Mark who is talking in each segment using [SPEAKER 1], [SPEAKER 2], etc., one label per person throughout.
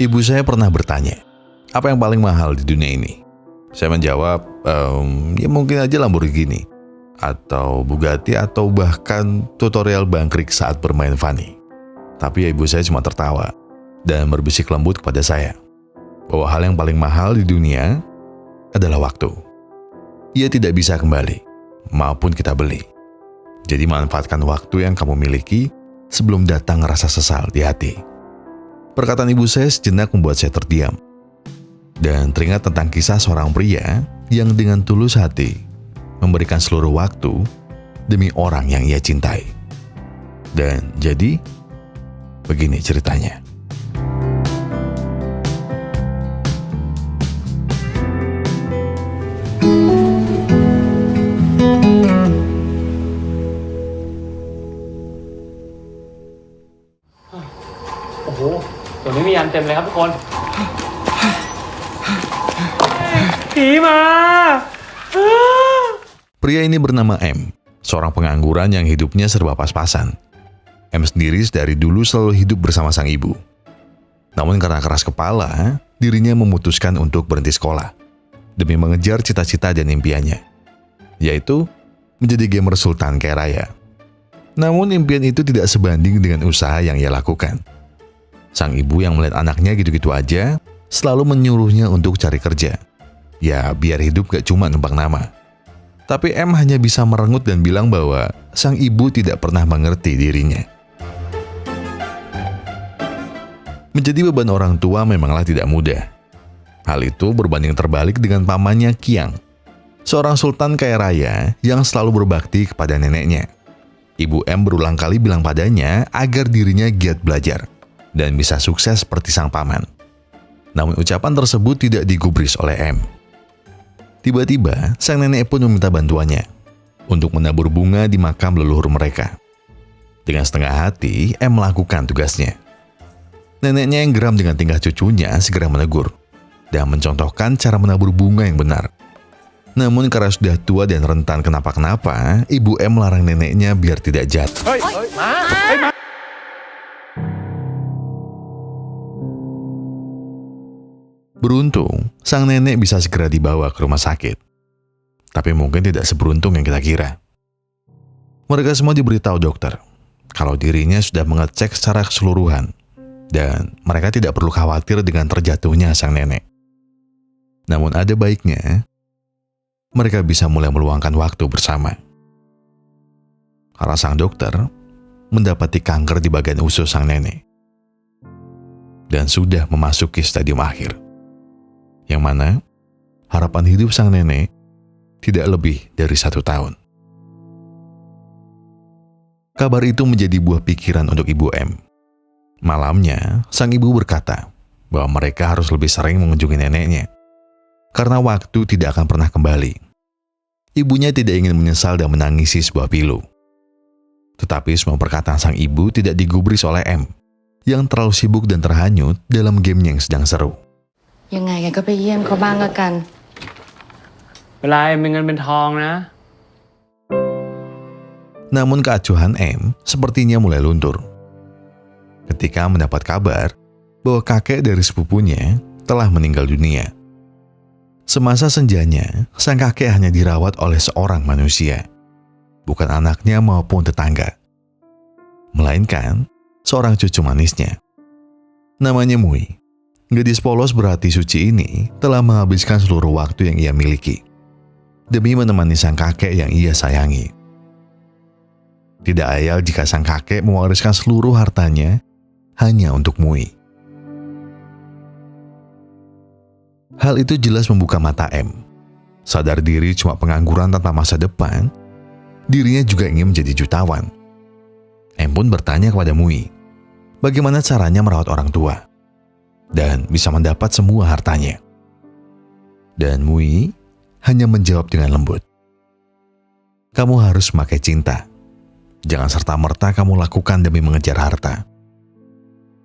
[SPEAKER 1] Ibu saya pernah bertanya, apa yang paling mahal di dunia ini? Saya menjawab, ya mungkin aja Lamborghini, atau Bugatti, atau bahkan tutorial bangkrik saat bermain Fanny. Tapi ibu saya cuma tertawa dan berbisik lembut kepada saya, bahwa hal yang paling mahal di dunia adalah waktu. Ia tidak bisa kembali, maupun kita beli. Jadi manfaatkan waktu yang kamu miliki sebelum datang rasa sesal di hati. Perkataan ibu saya sejenak membuat saya terdiam. Dan teringat tentang kisah seorang pria yang dengan tulus hati memberikan seluruh waktu demi orang yang ia cintai. Dan jadi, begini ceritanya.
[SPEAKER 2] Nih ไม่มียันเต็มเลยครับทุกคนผีมา
[SPEAKER 1] Pria ini bernama M, seorang pengangguran yang hidupnya serba pas-pasan. M sendiri dari dulu selalu hidup bersama sang ibu. Namun karena keras kepala, dirinya memutuskan untuk berhenti sekolah demi mengejar cita-cita dan impiannya, yaitu menjadi gamer sultan kaya raya. Namun impian itu tidak sebanding dengan usaha yang ia lakukan. Sang ibu yang melihat anaknya gitu-gitu aja selalu menyuruhnya untuk cari kerja. Ya biar hidup gak cuma numpang nama. Tapi M hanya bisa merengut dan bilang bahwa sang ibu tidak pernah mengerti dirinya. Menjadi beban orang tua memanglah tidak mudah. Hal itu berbanding terbalik dengan pamannya Kiang, seorang sultan kaya raya yang selalu berbakti kepada neneknya. Ibu M berulang kali bilang padanya agar dirinya giat belajar dan bisa sukses seperti sang paman. Namun ucapan tersebut tidak digubris oleh M. Tiba-tiba, sang nenek pun meminta bantuannya untuk menabur bunga di makam leluhur mereka. Dengan setengah hati, M melakukan tugasnya. Neneknya yang geram dengan tingkah cucunya segera menegur dan mencontohkan cara menabur bunga yang benar. Namun karena sudah tua dan rentan kenapa-kenapa, ibu M melarang neneknya biar tidak jatuh. Beruntung, sang nenek bisa segera dibawa ke rumah sakit. Tapi mungkin tidak seberuntung yang kita kira. Mereka semua diberitahu dokter kalau dirinya sudah mengecek secara keseluruhan dan mereka tidak perlu khawatir dengan terjatuhnya sang nenek. Namun ada baiknya, mereka bisa mulai meluangkan waktu bersama. Karena sang dokter mendapati kanker di bagian usus sang nenek dan sudah memasuki stadium akhir. Yang mana harapan hidup sang nenek tidak lebih dari 1 tahun. Kabar itu menjadi buah pikiran untuk ibu M. Malamnya, sang ibu berkata bahwa mereka harus lebih sering mengunjungi neneknya, karena waktu tidak akan pernah kembali. Ibunya tidak ingin menyesal dan menangisi sebuah pilu. Tetapi semua perkataan sang ibu tidak digubris oleh M, yang terlalu sibuk dan terhanyut dalam gamenya yang sedang seru.
[SPEAKER 3] ยังไงก็ไปเยี่ยมเขาบ้างละกัน
[SPEAKER 2] เวลาเป็นเงินเป็นทองนะ
[SPEAKER 1] Namun keacuhan M sepertinya mulai luntur ketika mendapat kabar bahwa kakek dari sepupunya telah meninggal dunia. Semasa senjanya, sang kakek hanya dirawat oleh seorang manusia, bukan anaknya maupun tetangga, melainkan seorang cucu manisnya. Namanya Mui. Gadis polos berhati suci ini telah menghabiskan seluruh waktu yang ia miliki demi menemani sang kakek yang ia sayangi. Tidak ayal jika sang kakek mewariskan seluruh hartanya hanya untuk Mui. Hal itu jelas membuka mata M. Sadar diri cuma pengangguran tanpa masa depan, dirinya juga ingin menjadi jutawan. M pun bertanya kepada Mui, bagaimana caranya merawat orang tua dan bisa mendapat semua hartanya. Dan Mui hanya menjawab dengan lembut, kamu harus memakai cinta. Jangan serta-merta kamu lakukan demi mengejar harta.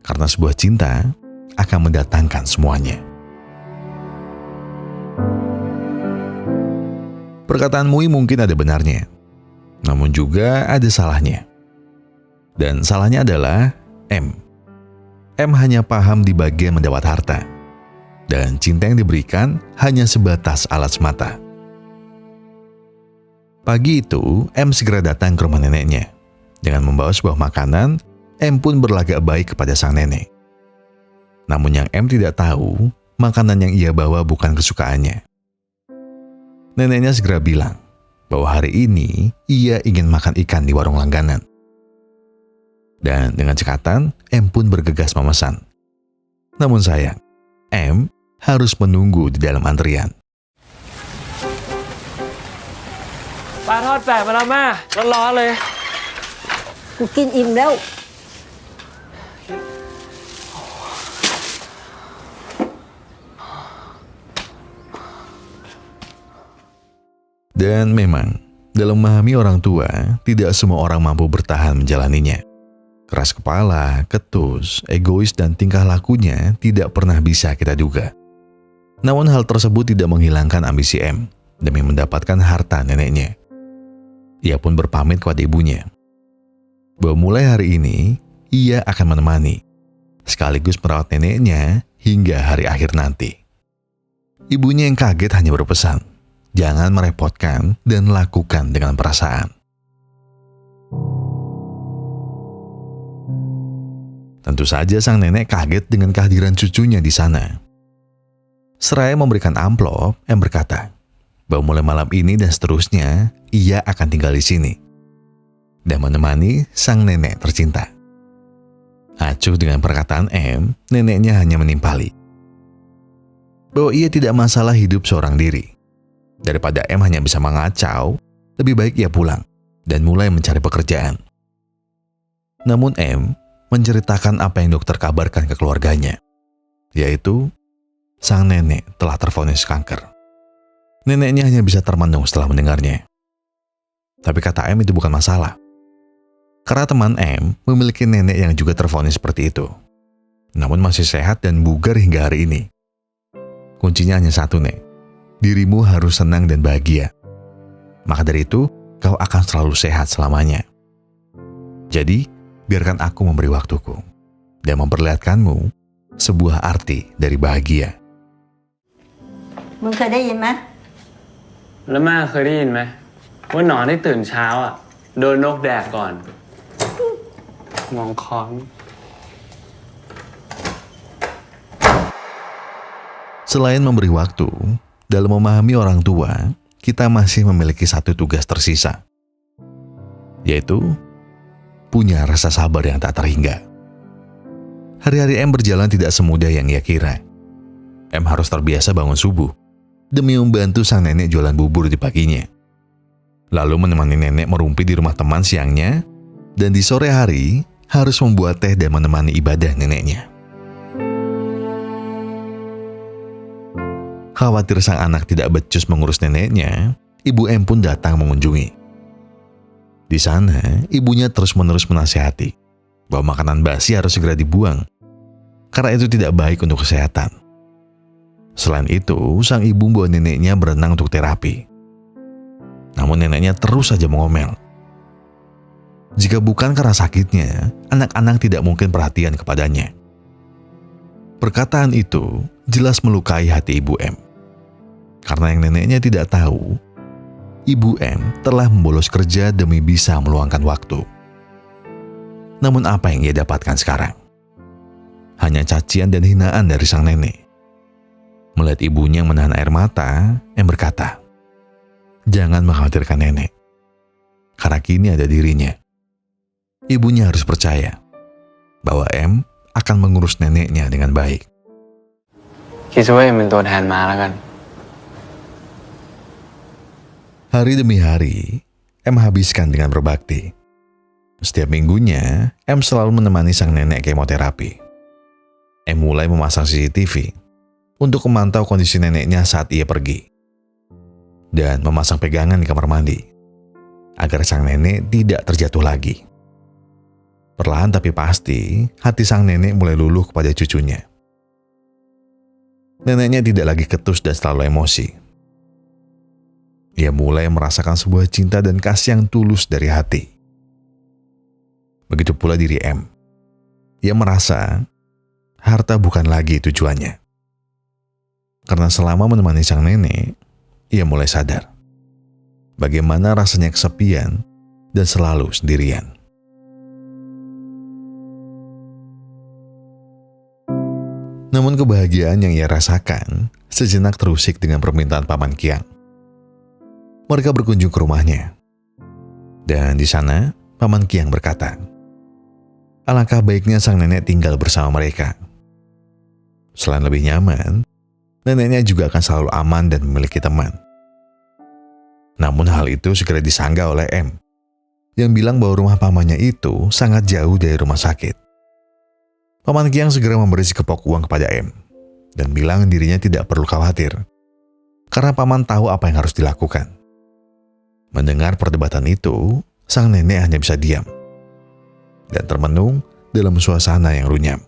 [SPEAKER 1] Karena sebuah cinta akan mendatangkan semuanya. Perkataan Mui mungkin ada benarnya, namun juga ada salahnya. Dan salahnya adalah M. M hanya paham di bagian mendapat harta. Dan cinta yang diberikan hanya sebatas alat semata. Pagi itu, M segera datang ke rumah neneknya. Dengan membawa sebuah makanan, M pun berlagak baik kepada sang nenek. Namun yang M tidak tahu, makanan yang ia bawa bukan kesukaannya. Neneknya segera bilang bahwa hari ini ia ingin makan ikan di warung langganan. Dan dengan cekatan, M pun bergegas memesan. Namun sayang, M harus menunggu di dalam antrian.
[SPEAKER 2] ปลาทอดแปะมาแล้วแม่ร้อนๆเลย
[SPEAKER 4] กูกินอิ่มแล้ว
[SPEAKER 1] Dan memang, dalam memahami orang tua, tidak semua orang mampu bertahan menjalaninya. Keras kepala, ketus, egois, dan tingkah lakunya tidak pernah bisa kita duga. Namun hal tersebut tidak menghilangkan ambisi M demi mendapatkan harta neneknya. Ia pun berpamit kepada ibunya bahwa mulai hari ini ia akan menemani, sekaligus merawat neneknya hingga hari akhir nanti. Ibunya yang kaget hanya berpesan, jangan merepotkan dan lakukan dengan perasaan. Tentu saja sang nenek kaget dengan kehadiran cucunya di sana. Seraya memberikan amplop, M berkata bahwa mulai malam ini dan seterusnya ia akan tinggal di sini dan menemani sang nenek tercinta. Acuh dengan perkataan M, neneknya hanya menimpali bahwa ia tidak masalah hidup seorang diri. Daripada M hanya bisa mengacau, lebih baik ia pulang dan mulai mencari pekerjaan. Namun M menceritakan apa yang dokter kabarkan ke keluarganya, yaitu sang nenek telah tervonis kanker. Neneknya hanya bisa termenung setelah mendengarnya. Tapi kata M itu bukan masalah, karena teman M memiliki nenek yang juga tervonis seperti itu, namun masih sehat dan bugar hingga hari ini. Kuncinya hanya satu, Nek. Dirimu harus senang dan bahagia. Maka dari itu, kau akan selalu sehat selamanya. Jadi, biarkan aku memberi waktuku dan memperlihatkanmu sebuah arti dari bahagia.
[SPEAKER 4] มึงเคยได้ยินไหม
[SPEAKER 2] แล้วแม่เคยได้ยินไหมว่าหนอนที่ตื่นเช้าอ่ะโดนนกแดกก่อนมองค้อน
[SPEAKER 1] Selain memberi waktu, dalam memahami orang tua, kita masih memiliki satu tugas tersisa, yaitu punya rasa sabar yang tak terhingga. Hari-hari M berjalan tidak semudah yang ia kira. M harus terbiasa bangun subuh demi membantu sang nenek jualan bubur di paginya. Lalu menemani nenek merumpi di rumah teman siangnya, dan di sore hari harus membuat teh dan menemani ibadah neneknya. Khawatir sang anak tidak becus mengurus neneknya, ibu M pun datang mengunjungi. Di sana, ibunya terus-menerus menasihati bahwa makanan basi harus segera dibuang, karena itu tidak baik untuk kesehatan. Selain itu, sang ibu membawa neneknya berenang untuk terapi. Namun neneknya terus saja mengomel. Jika bukan karena sakitnya, anak-anak tidak mungkin perhatian kepadanya. Perkataan itu jelas melukai hati ibu M. Karena yang neneknya tidak tahu, ibu M telah membolos kerja demi bisa meluangkan waktu. Namun apa yang ia dapatkan sekarang? Hanya cacian dan hinaan dari sang nenek. Melihat ibunya yang menahan air mata, M berkata, jangan mengkhawatirkan nenek, karena kini ada dirinya. Ibunya harus percaya bahwa M akan mengurus neneknya dengan baik.
[SPEAKER 2] คิดซะว่าเอ็มเป็นตัวแทนมาแล้วกัน
[SPEAKER 1] Hari demi hari, M habiskan dengan berbakti. Setiap minggunya, M selalu menemani sang nenek kemoterapi. M mulai memasang CCTV untuk memantau kondisi neneknya saat ia pergi. Dan memasang pegangan di kamar mandi, agar sang nenek tidak terjatuh lagi. Perlahan tapi pasti, hati sang nenek mulai luluh kepada cucunya. Neneknya tidak lagi ketus dan selalu emosi. Ia mulai merasakan sebuah cinta dan kasih yang tulus dari hati. Begitu pula diri M. Ia merasa harta bukan lagi tujuannya. Karena selama menemani sang nenek, ia mulai sadar bagaimana rasanya kesepian dan selalu sendirian. Namun kebahagiaan yang ia rasakan sejenak terusik dengan permintaan Paman Kiang. Mereka berkunjung ke rumahnya. Dan di sana, Paman Kiang berkata, alangkah baiknya sang nenek tinggal bersama mereka. Selain lebih nyaman, neneknya juga akan selalu aman dan memiliki teman. Namun hal itu segera disanggah oleh M, yang bilang bahwa rumah pamannya itu sangat jauh dari rumah sakit. Paman Kiang segera memberi sekepok uang kepada M, dan bilang dirinya tidak perlu khawatir, karena paman tahu apa yang harus dilakukan. Mendengar perdebatan itu, sang nenek hanya bisa diam, dan termenung dalam suasana yang runyam.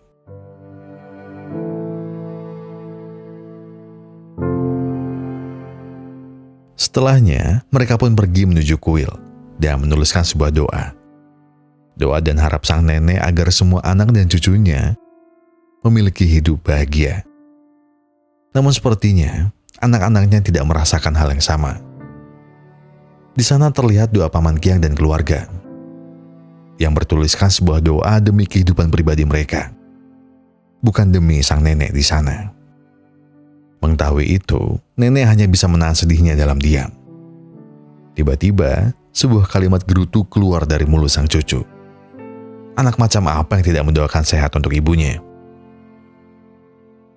[SPEAKER 1] Setelahnya, mereka pun pergi menuju kuil dan menuliskan sebuah doa. Doa dan harap sang nenek agar semua anak dan cucunya memiliki hidup bahagia. Namun sepertinya, anak-anaknya tidak merasakan hal yang sama. Di sana terlihat doa Paman Kiang dan keluarga, yang bertuliskan sebuah doa demi kehidupan pribadi mereka, bukan demi sang nenek di sana. Mengetahui itu, nenek hanya bisa menahan sedihnya dalam diam. Tiba-tiba, sebuah kalimat gerutu keluar dari mulut sang cucu. Anak macam apa yang tidak mendoakan sehat untuk ibunya?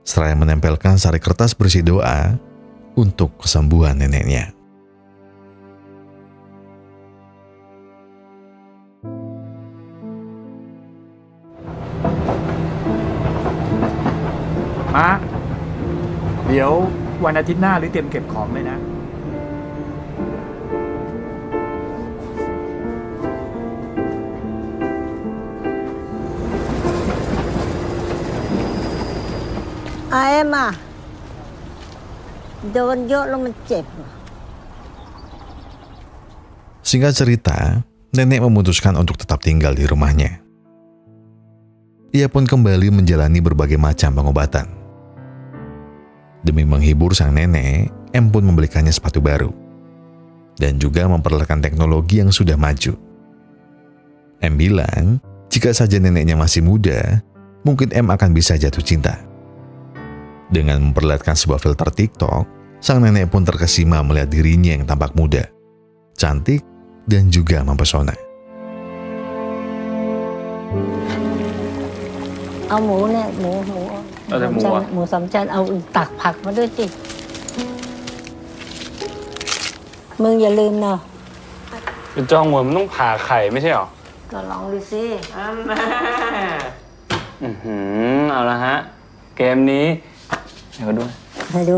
[SPEAKER 1] Seraya menempelkan sari kertas berisi doa untuk kesembuhan neneknya.
[SPEAKER 5] Ma, เดี๋ยววันอาทิตย์หน้าหรือเตรียมเก็บของเลยนะ
[SPEAKER 4] เอ็มอ่ะโดนเยอะแล้วมันเจ็บ
[SPEAKER 1] Singkat cerita, nenek memutuskan untuk tetap tinggal di rumahnya. Ia pun kembali menjalani berbagai macam pengobatan. Demi menghibur sang nenek, M pun membelikannya sepatu baru dan juga memperlihatkan teknologi yang sudah maju. M bilang, jika saja neneknya masih muda, mungkin M akan bisa jatuh cinta. Dengan memperlihatkan sebuah filter TikTok, sang nenek pun terkesima melihat dirinya yang tampak muda, cantik, dan juga mempesona.
[SPEAKER 4] เอาหมูเนี่ยหมู
[SPEAKER 2] เอาแต่หมูอะ
[SPEAKER 4] หมูสามชั้นเอาตักผักมาด้วยสิมึงอย่าลืมนะ
[SPEAKER 2] เป็นจองหัวมันต้องผ่าไข่ไม่ใช่หรอ
[SPEAKER 4] ก็ลองดูสิ
[SPEAKER 2] อันน่าเอาละฮะ เกมนี้เดี๋ยวด้วย
[SPEAKER 4] ให้ดู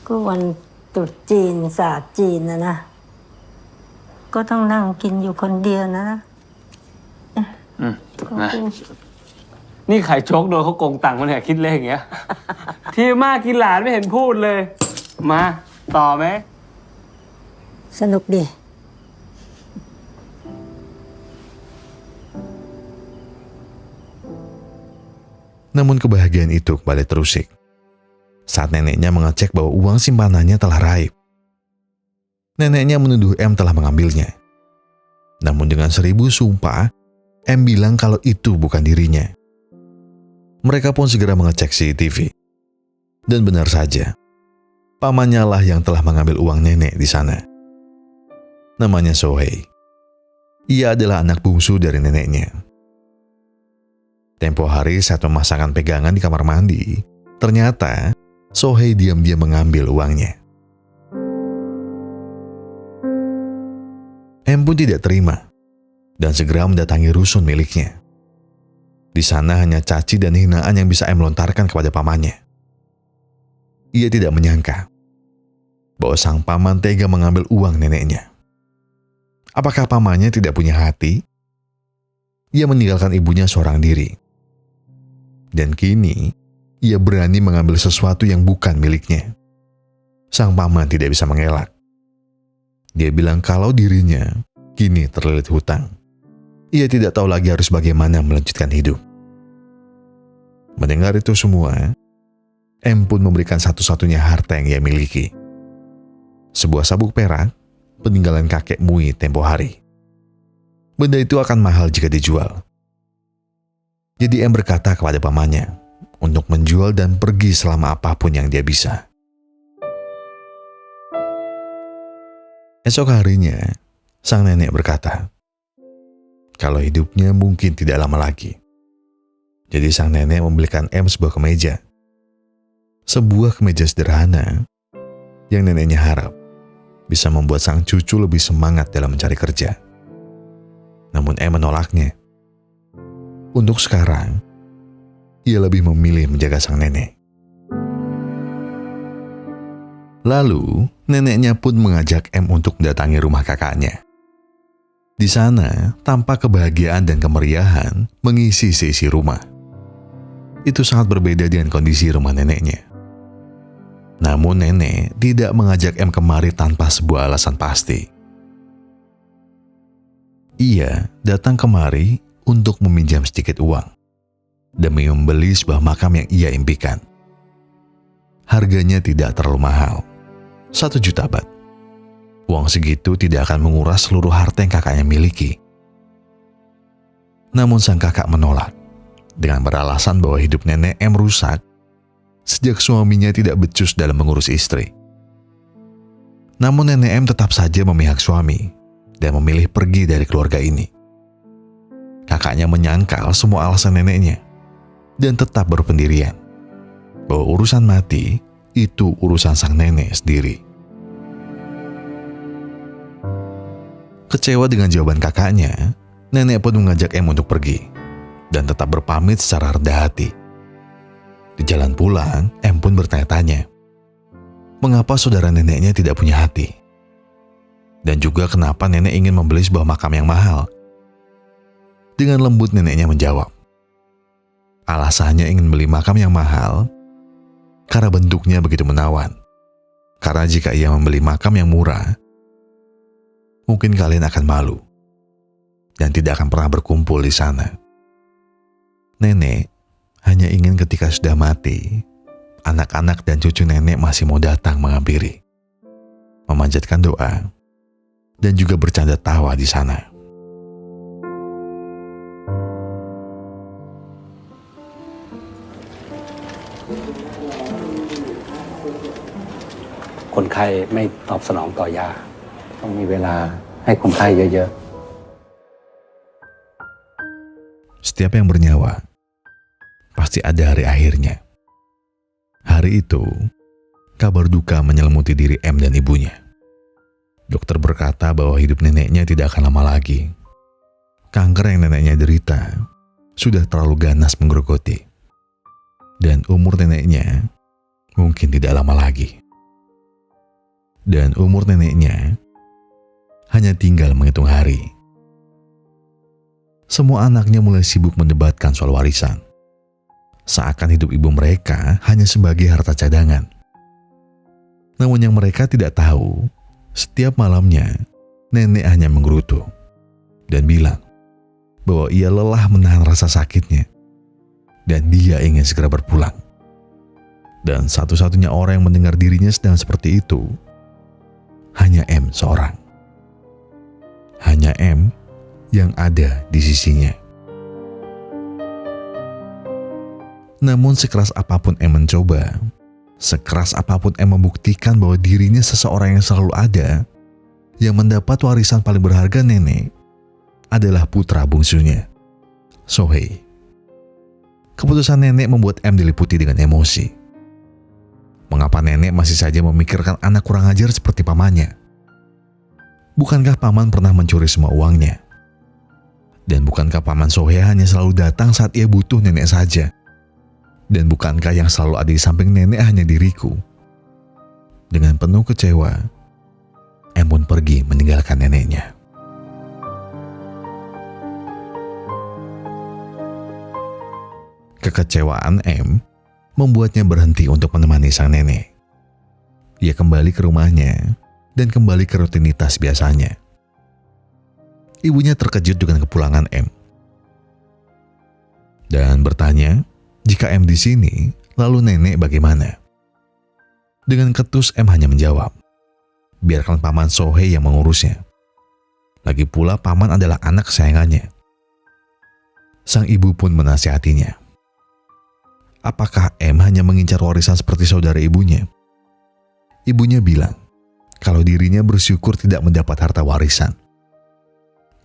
[SPEAKER 4] ก็วันตรุษจีนศาสตร์จีนนะก็ต้องนั่งกินอยู่คนเดียวนะ ก็
[SPEAKER 2] นะ
[SPEAKER 4] กิน
[SPEAKER 2] นี่ไข่โชกโดนเขาโกงตังค์มาเนี่ยคิดเลขอย่างเงี้ย ที่มากกินหลานไม่เห็นพูดเลย มาต่อไหม
[SPEAKER 4] สนุกดี
[SPEAKER 1] Namun kebahagiaan itu kembali terusik saat neneknya mengecek bahwa uang simpanannya telah raib. Neneknya menuduh M telah mengambilnya. Namun dengan 1000 sumpah, M bilang kalau itu bukan dirinya. Mereka pun segera mengecek CCTV. Dan benar saja, pamannya lah yang telah mengambil uang nenek di sana. Namanya Sohei. Ia adalah anak bungsu dari neneknya. Tempo hari saat memasangkan pegangan di kamar mandi, ternyata Sohei diam-diam mengambil uangnya. M pun tidak terima dan segera mendatangi rusun miliknya. Di sana hanya caci dan hinaan yang bisa M lontarkan kepada pamannya. Ia tidak menyangka bahwa sang paman tega mengambil uang neneknya. Apakah pamannya tidak punya hati? Ia meninggalkan ibunya seorang diri. Dan kini, ia berani mengambil sesuatu yang bukan miliknya. Sang paman tidak bisa mengelak. Dia bilang kalau dirinya kini terlilit hutang. Ia tidak tahu lagi harus bagaimana melanjutkan hidup. Mendengar itu semua, M pun memberikan satu-satunya harta yang ia miliki. Sebuah sabuk perak peninggalan kakek Mui tempo hari. Benda itu akan mahal jika dijual. Jadi M berkata kepada pamannya untuk menjual dan pergi selama apapun yang dia bisa. Esok harinya, sang nenek berkata, kalau hidupnya mungkin tidak lama lagi. Jadi sang nenek membelikan M sebuah kemeja. Sebuah kemeja sederhana yang neneknya harap bisa membuat sang cucu lebih semangat dalam mencari kerja. Namun M menolaknya. Untuk sekarang, ia lebih memilih menjaga sang nenek. Lalu, neneknya pun mengajak M untuk mendatangi rumah kakaknya. Di sana, tampak kebahagiaan dan kemeriahan mengisi seisi rumah. Itu sangat berbeda dengan kondisi rumah neneknya. Namun nenek tidak mengajak M kemari tanpa sebuah alasan pasti. Ia datang kemari untuk meminjam sedikit uang demi membeli sebuah makam yang ia impikan. Harganya tidak terlalu mahal, 1 juta baht. Uang segitu tidak akan menguras seluruh harta yang kakaknya miliki. Namun sang kakak menolak dengan beralasan bahwa hidup nenek M rusak sejak suaminya tidak becus dalam mengurus istri. Namun nenek M tetap saja memihak suami dan memilih pergi dari keluarga ini. Kakaknya menyangkal semua alasan neneknya dan tetap berpendirian bahwa urusan mati itu urusan sang nenek sendiri. Kecewa dengan jawaban kakaknya, nenek pun mengajak M untuk pergi dan tetap berpamit secara rendah hati. Di jalan pulang, M pun bertanya-tanya, mengapa saudara neneknya tidak punya hati? Dan juga kenapa nenek ingin membeli sebuah makam yang mahal? Dengan lembut neneknya menjawab, alasannya ingin beli makam yang mahal karena bentuknya begitu menawan. Karena jika ia membeli makam yang murah, mungkin kalian akan malu dan tidak akan pernah berkumpul di sana. Nenek hanya ingin ketika sudah mati, anak-anak dan cucu nenek masih mau datang menghampiri, memanjatkan doa, dan juga bercanda tawa di sana.
[SPEAKER 6] คนไข้ไม่ตอบสนองต่อยาต้องมีเวลาให้คนไข้เยอะ
[SPEAKER 1] Setiap yang bernyawa pasti ada hari akhirnya. Hari itu, kabar duka menyelimuti diri M dan ibunya. Dokter berkata bahwa hidup neneknya tidak akan lama lagi. Kanker yang neneknya derita sudah terlalu ganas menggerogoti. Dan umur neneknya mungkin tidak lama lagi. Dan umur neneknya hanya tinggal menghitung hari. Semua anaknya mulai sibuk mendebatkan soal warisan. Seakan hidup ibu mereka hanya sebagai harta cadangan. Namun yang mereka tidak tahu, setiap malamnya nenek hanya menggerutu dan bilang bahwa ia lelah menahan rasa sakitnya dan dia ingin segera berpulang. Dan satu-satunya orang yang mendengar dirinya sedang seperti itu hanya M seorang. Hanya M yang ada di sisinya. Namun sekeras apapun M mencoba, sekeras apapun M membuktikan bahwa dirinya seseorang yang selalu ada, yang mendapat warisan paling berharga nenek adalah putra bungsunya, Sohei. Keputusan nenek membuat M diliputi dengan emosi. Mengapa nenek masih saja memikirkan anak kurang ajar seperti pamannya? Bukankah paman pernah mencuri semua uangnya? Dan bukankah paman Sohei hanya selalu datang saat ia butuh nenek saja? Dan bukankah yang selalu ada di samping nenek hanya diriku? Dengan penuh kecewa, M pun pergi meninggalkan neneknya. Kekecewaan M membuatnya berhenti untuk menemani sang nenek. Ia kembali ke rumahnya dan kembali ke rutinitas biasanya. Ibunya terkejut dengan kepulangan M dan bertanya Jika M di sini, lalu nenek bagaimana? Dengan ketus M hanya menjawab, biarkan paman Sohei yang mengurusnya. Lagi pula paman adalah anak kesayangannya. Sang ibu pun menasihatinya. Apakah M hanya mengincar warisan seperti saudara ibunya? Ibunya bilang kalau dirinya bersyukur tidak mendapat harta warisan.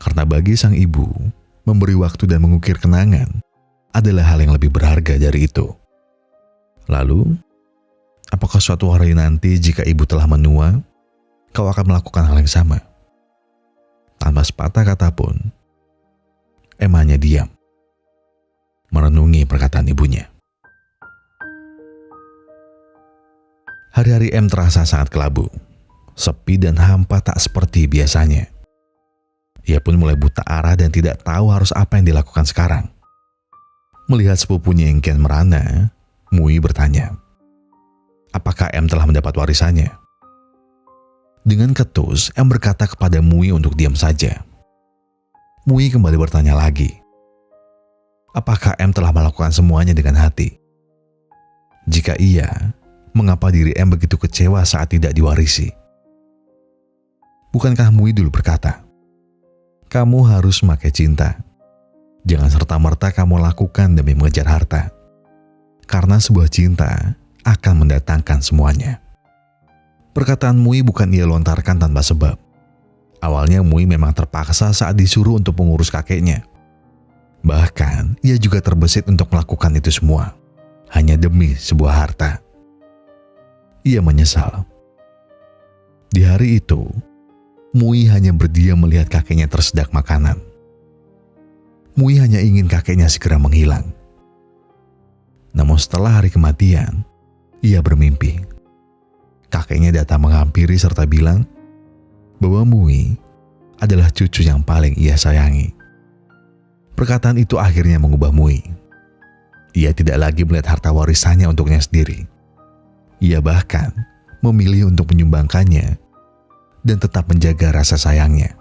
[SPEAKER 1] Karena bagi sang ibu, memberi waktu dan mengukir kenangan adalah hal yang lebih berharga dari itu. Lalu, apakah suatu hari nanti jika ibu telah menua, kau akan melakukan hal yang sama? Tanpa sepatah kata pun, M hanya diam, merenungi perkataan ibunya. Hari-hari M terasa sangat kelabu, sepi dan hampa tak seperti biasanya. Ia pun mulai buta arah dan tidak tahu harus apa yang dilakukan sekarang. Melihat sepupunya yang kian merana, Mui bertanya, apakah M telah mendapat warisannya? Dengan ketus, M berkata kepada Mui untuk diam saja. Mui kembali bertanya lagi, apakah M telah melakukan semuanya dengan hati? Jika iya, mengapa diri M begitu kecewa saat tidak diwarisi? Bukankah Mui dulu berkata, kamu harus memakai cinta. Jangan serta-merta kamu lakukan demi mengejar harta. Karena sebuah cinta akan mendatangkan semuanya. Perkataan Mui bukan ia lontarkan tanpa sebab. Awalnya Mui memang terpaksa saat disuruh untuk mengurus kakeknya. Bahkan ia juga terbesit untuk melakukan itu semua. Hanya demi sebuah harta. Ia menyesal. Di hari itu, Mui hanya berdiam melihat kakeknya tersedak makanan. Mui hanya ingin kakeknya segera menghilang. Namun setelah hari kematian, ia bermimpi. Kakeknya datang menghampiri serta bilang bahwa Mui adalah cucu yang paling ia sayangi. Perkataan itu akhirnya mengubah Mui. Ia tidak lagi melihat harta warisannya untuknya sendiri. Ia bahkan memilih untuk menyumbangkannya dan tetap menjaga rasa sayangnya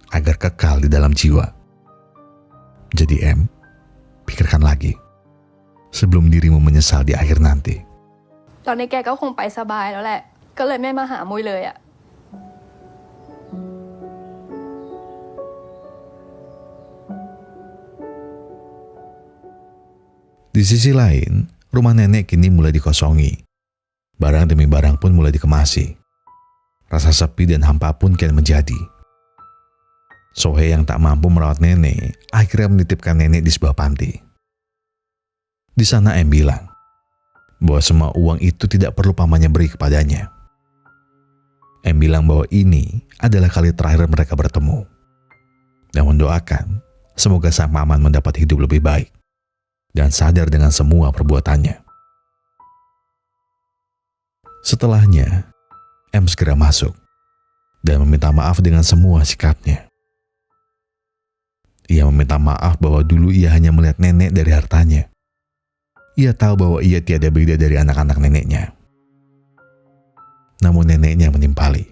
[SPEAKER 1] agar kekal di dalam jiwa. Jadi M, pikirkan lagi sebelum dirimu menyesal di akhir nanti.
[SPEAKER 7] ตอนนี้แกก็คงไปสบายแล้วแหละ ก็เลยไม่มาหามุ้ยเลยอะ
[SPEAKER 1] Di sisi lain, rumah nenek kini mulai dikosongi. Barang demi barang pun mulai dikemasi. Rasa sepi dan hampa pun kian menjadi. Sohei yang tak mampu merawat nenek akhirnya menitipkan nenek di sebuah panti. Di sana M bilang bahwa semua uang itu tidak perlu pamannya beri kepadanya. M bilang bahwa ini adalah kali terakhir mereka bertemu. Dan mendoakan semoga sang paman mendapat hidup lebih baik dan sadar dengan semua perbuatannya. Setelahnya, M segera masuk dan meminta maaf dengan semua sikapnya. Ia meminta maaf bahwa dulu ia hanya melihat nenek dari hartanya. Ia tahu bahwa ia tiada beda dari anak-anak neneknya. Namun neneknya menimpali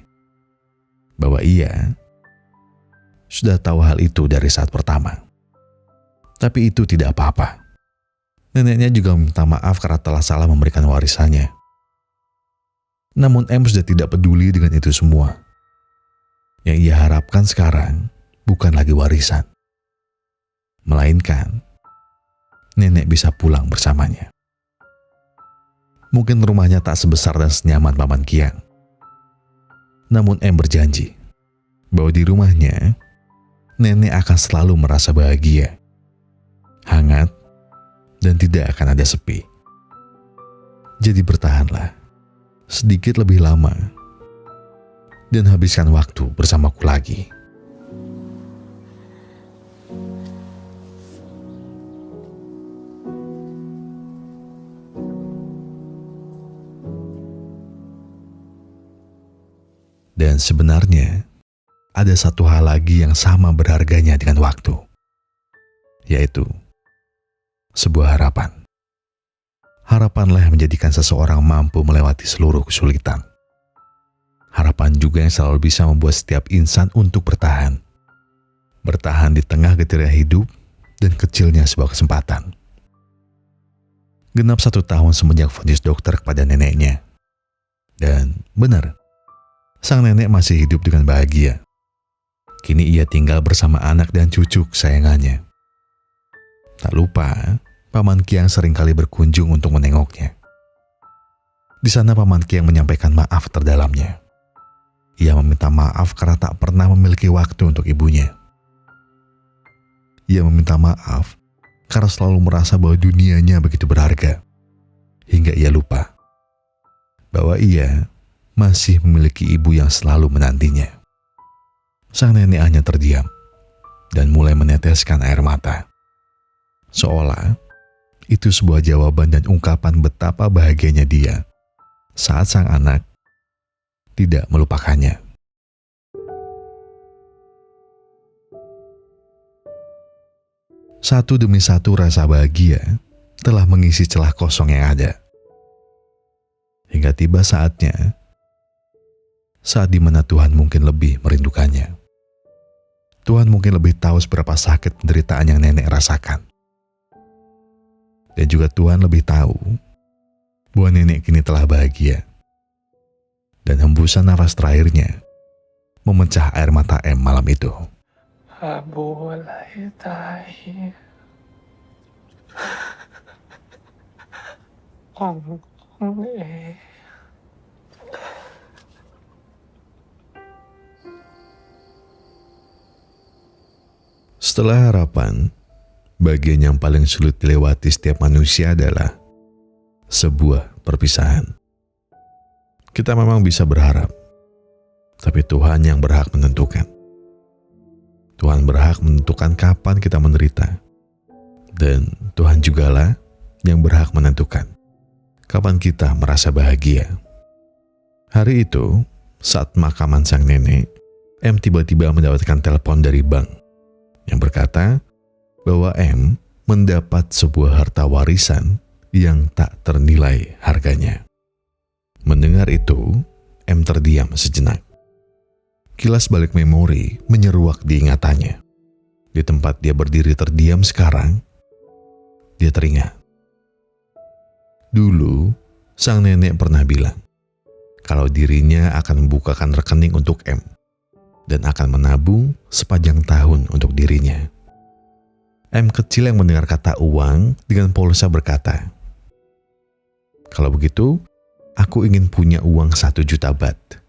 [SPEAKER 1] bahwa ia sudah tahu hal itu dari saat pertama. Tapi itu tidak apa-apa. Neneknya juga meminta maaf karena telah salah memberikan warisannya. Namun M sudah tidak peduli dengan itu semua. Yang ia harapkan sekarang bukan lagi warisan, melainkan nenek bisa pulang bersamanya. Mungkin rumahnya tak sebesar dan senyaman Paman Kiang. Namun M berjanji bahwa di rumahnya nenek akan selalu merasa bahagia, hangat, dan tidak akan ada sepi. Jadi bertahanlah sedikit lebih lama dan habiskan waktu bersamaku lagi. Dan sebenarnya ada satu hal lagi yang sama berharganya dengan waktu, yaitu sebuah harapan. Harapanlah yang menjadikan seseorang mampu melewati seluruh kesulitan. Harapan juga yang selalu bisa membuat setiap insan untuk bertahan. Bertahan di tengah getirnya hidup dan kecilnya sebuah kesempatan. Genap 1 tahun semenjak vonis dokter kepada neneknya. Dan benar, sang nenek masih hidup dengan bahagia. Kini ia tinggal bersama anak dan cucu kesayangannya. Tak lupa, Paman Kiang seringkali berkunjung untuk menengoknya. Di sana Paman Kiang menyampaikan maaf terdalamnya. Ia meminta maaf karena tak pernah memiliki waktu untuk ibunya. Ia meminta maaf karena selalu merasa bahwa dunianya begitu berharga. Hingga ia lupa bahwa ia masih memiliki ibu yang selalu menantinya. Sang nenek hanya terdiam dan mulai meneteskan air mata. Seolah itu sebuah jawaban dan ungkapan betapa bahagianya dia saat sang anak tidak melupakannya. Satu demi satu rasa bahagia telah mengisi celah kosong yang ada. Hingga tiba saatnya, saat dimana Tuhan mungkin lebih merindukannya. Tuhan mungkin lebih tahu seberapa sakit penderitaan yang nenek rasakan. Dan juga Tuhan lebih tahu bahwa nenek kini telah bahagia. Dan hembusan nafas terakhirnya memecah air mata M malam itu. Setelah harapan, bagian yang paling sulit dilewati setiap manusia adalah sebuah perpisahan. Kita memang bisa berharap, tapi Tuhan yang berhak menentukan. Tuhan berhak menentukan kapan kita menderita, dan Tuhan jugalah yang berhak menentukan kapan kita merasa bahagia. Hari itu, saat pemakaman sang nenek, M tiba-tiba mendapatkan telepon dari bank yang berkata bahwa M mendapat sebuah harta warisan yang tak ternilai harganya. Mendengar itu, M terdiam sejenak. Kilas balik memori menyeruak di ingatannya. Di tempat dia berdiri terdiam sekarang, dia teringat. Dulu, sang nenek pernah bilang kalau dirinya akan membukakan rekening untuk M dan akan menabung sepanjang tahun untuk dirinya. M kecil yang mendengar kata uang dengan pulsa berkata, "Kalau begitu, aku ingin punya uang 1 juta baht."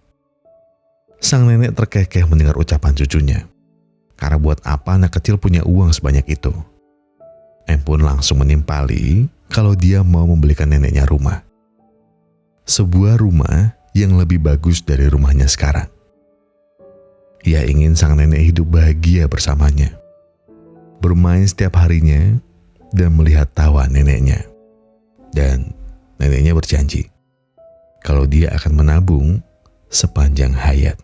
[SPEAKER 1] Sang nenek terkekeh mendengar ucapan cucunya. Karena buat apa anak kecil punya uang sebanyak itu? M pun langsung menimpali kalau dia mau membelikan neneknya rumah. Sebuah rumah yang lebih bagus dari rumahnya sekarang. Ia ingin sang nenek hidup bahagia bersamanya. Bermain setiap harinya dan melihat tawa neneknya. Dan neneknya berjanji kalau dia akan menabung sepanjang hayat.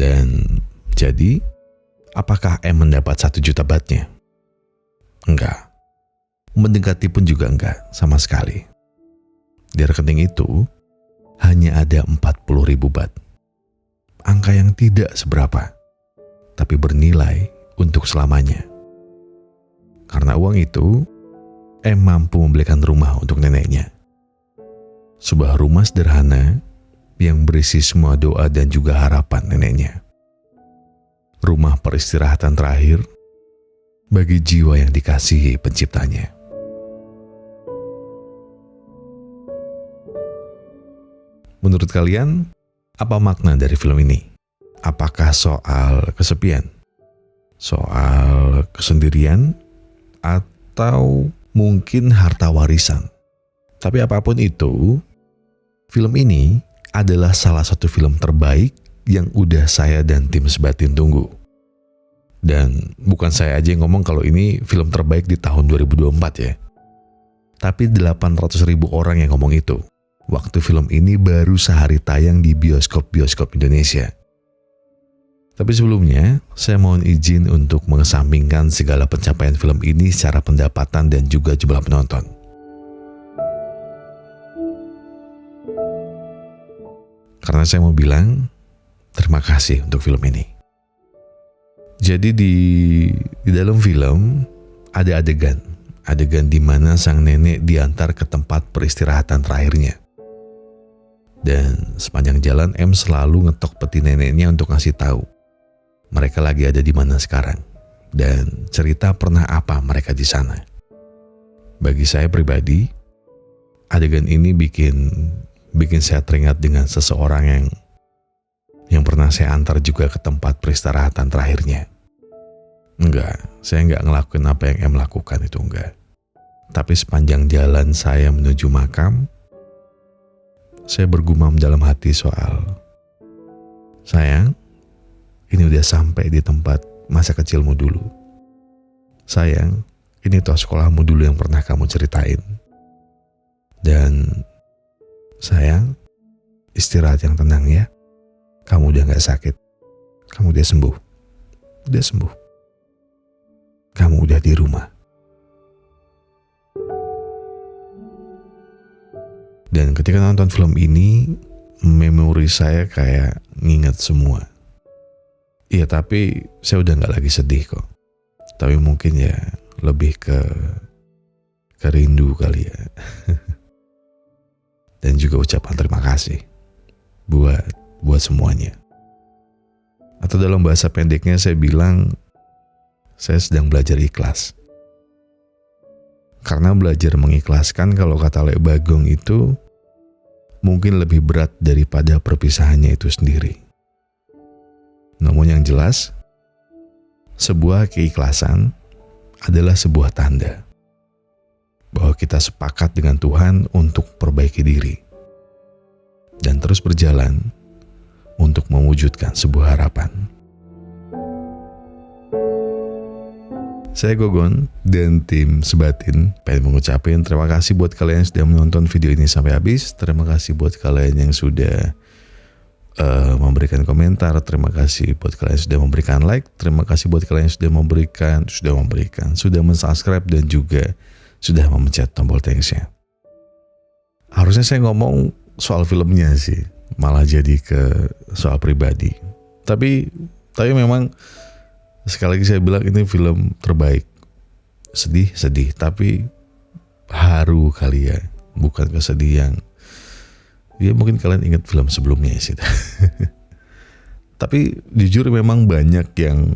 [SPEAKER 1] Dan jadi, apakah M mendapat 1 juta bahtnya? Enggak. Mendekati pun juga enggak sama sekali. Di rekening itu hanya ada 40.000 baht. Angka yang tidak seberapa, tapi bernilai untuk selamanya. Karena uang itu, M mampu membelikan rumah untuk neneknya. Sebuah rumah sederhana yang berisi semua doa dan juga harapan neneknya. Rumah peristirahatan terakhir bagi jiwa yang dikasihi penciptanya. Menurut kalian, apa makna dari film ini? Apakah soal kesepian? Soal kesendirian? Atau mungkin harta warisan? Tapi apapun itu, film ini adalah salah satu film terbaik yang udah saya dan tim Sebatin tunggu. Dan bukan saya aja yang ngomong kalau ini film terbaik di tahun 2024 ya. Tapi 800.000 orang yang ngomong itu waktu film ini baru sehari tayang di bioskop-bioskop Indonesia. Tapi sebelumnya, saya mohon izin untuk mengesampingkan segala pencapaian film ini secara pendapatan dan juga jumlah penonton. Karena saya mau bilang, terima kasih untuk film ini. Jadi di dalam film ada adegan di mana sang nenek diantar ke tempat peristirahatan terakhirnya. Dan sepanjang jalan M selalu ngetok peti neneknya untuk ngasih tahu mereka lagi ada di mana sekarang dan cerita pernah apa mereka di sana. Bagi saya pribadi, adegan ini bikin saya teringat dengan seseorang yang pernah saya antar juga ke tempat peristirahatan terakhirnya. Enggak, saya enggak ngelakuin apa yang M lakukan itu, enggak. Tapi sepanjang jalan saya menuju makam, saya bergumam dalam hati soal, sayang, ini udah sampai di tempat masa kecilmu dulu. Sayang, ini toh sekolahmu dulu yang pernah kamu ceritain. Dan sayang, istirahat yang tenang ya. Kamu udah gak sakit. Kamu udah sembuh. Udah sembuh. Kamu udah di rumah. Dan ketika nonton film ini, memori saya kayak nginget semua. Iya, tapi saya udah gak lagi sedih kok. Tapi mungkin ya lebih ke rindu kali ya. Dan juga ucapan terima kasih buat semuanya. Atau dalam bahasa pendeknya saya bilang, saya sedang belajar ikhlas. Karena belajar mengikhlaskan, kalau kata Lek Bagong itu mungkin lebih berat daripada perpisahannya itu sendiri. Namun yang jelas, sebuah keikhlasan adalah sebuah tanda bahwa kita sepakat dengan Tuhan untuk perbaiki diri dan terus berjalan untuk mewujudkan sebuah harapan. Saya Gogon dan tim Sebatin pengen mengucapkan terima kasih buat kalian yang sudah menonton video ini sampai habis. Terima kasih buat kalian yang sudah memberikan komentar. Terima kasih buat kalian yang sudah memberikan like. Terima kasih buat kalian yang sudah mensubscribe dan juga sudah memencet tombol thanks-nya. Harusnya saya ngomong soal filmnya sih, malah jadi ke soal pribadi. Tapi memang sekali lagi saya bilang ini film terbaik. Sedih, tapi haru kali ya. Bukan kesedih yang ya mungkin kalian ingat film sebelumnya sih. Tapi jujur memang banyak yang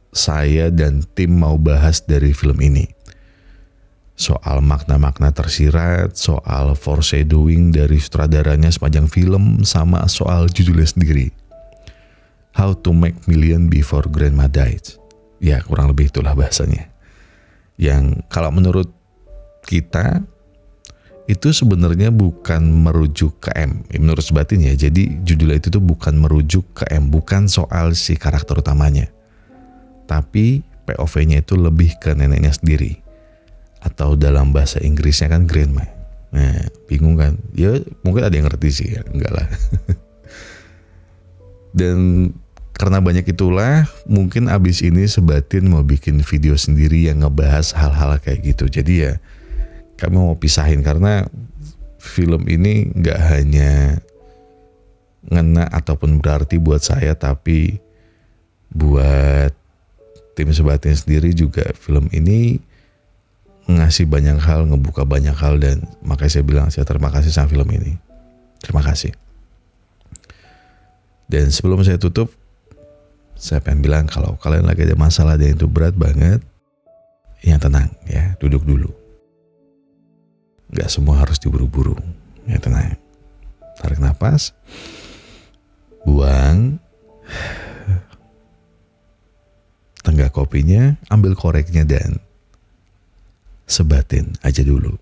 [SPEAKER 1] saya dan tim mau bahas dari film ini. Soal makna-makna tersirat, soal foreshadowing dari sutradaranya sepanjang film, sama soal judulnya sendiri. How to Make Million Before Grandma Died. Ya kurang lebih itulah bahasanya. Yang kalau menurut kita itu sebenarnya bukan merujuk ke M. Menurut Sebatin ya, jadi judulnya itu tuh bukan merujuk ke M, bukan soal si karakter utamanya. Tapi POV-nya itu lebih ke neneknya sendiri. Atau dalam bahasa Inggrisnya kan grandma. Nah, bingung kan? Ya mungkin ada yang ngerti sih ya, enggak lah. Dan karena banyak itulah, mungkin abis ini Sebatin mau bikin video sendiri yang ngebahas hal-hal kayak gitu. Jadi ya kami mau pisahin karena film ini gak hanya ngena ataupun berarti buat saya, tapi buat tim Sebatin sendiri juga film ini ngasih banyak hal, ngebuka banyak hal, dan makanya saya bilang saya terima kasih sama film ini. Terima kasih. Dan sebelum saya tutup, saya pengen bilang kalau kalian lagi ada masalah dan itu berat banget, yang tenang ya, duduk dulu. Gak semua harus diburu-buru, ya tenang. Tarik nafas, buang, tenggak kopinya, ambil koreknya dan Sebatin aja dulu.